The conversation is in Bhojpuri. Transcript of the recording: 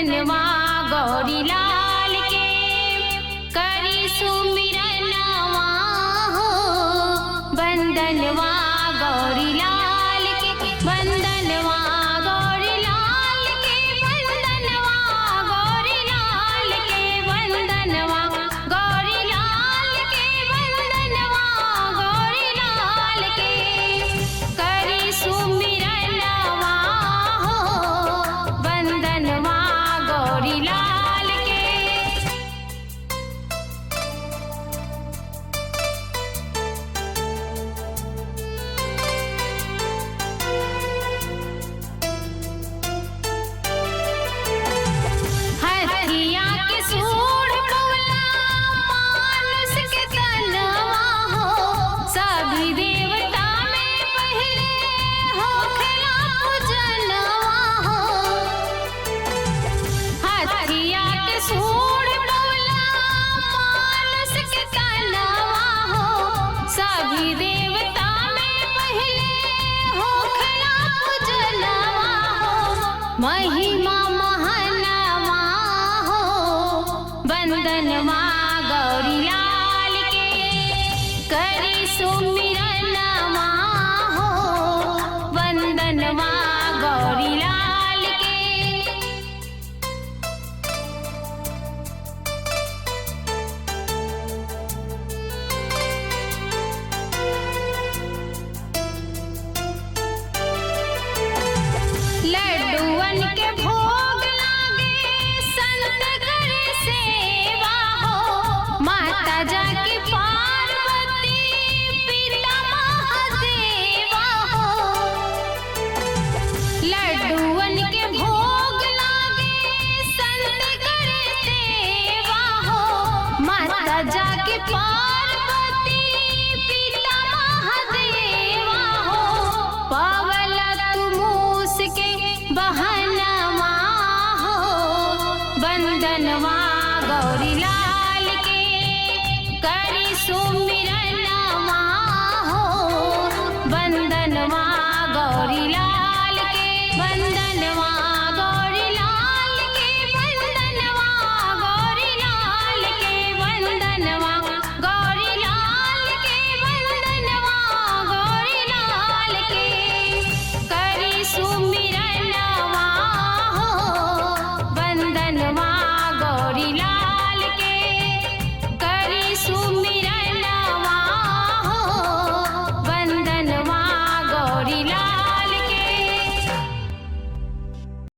वंदनवा गौरी लाल के करी सुमिरनवा हो। वंदनवा गौरी लाल के वंदनवा गौरी लाल के वंदनवा गौरी लाल के वंदनवा गौरी लाल के वंदनवा गौरी लाल के करी सुमिरनवा हो। वंदनवा गौरी लाल के हथिया के सूढ़ कवला मानुष के तनवा हो। सभी देवता में पहले होखेला पूजनवा हो। हथिया के सूढ़ कवला मानुष के तनवा हो। सभी देवता में पहले होखेला पूजनवा हो। महिमा महनवा हो। वंदनवा गौरी लाल के करी सुमिरनवा हो। वंदनवा गौरी लाल के लड्डुअन के भोग लागे संत करे सेवा हो। माता जाकी पार्वती पिता महादेवा हो। लड्डुअन के भोग लागे संत करे सेवा हो। माता जाकी पार्वती पिता महादेवा हो। पावल तुमूस के बहनवा हो। वंदनवा गौरी लाल के करी सुमिरनवा हो। वंदनवा गौरी लाल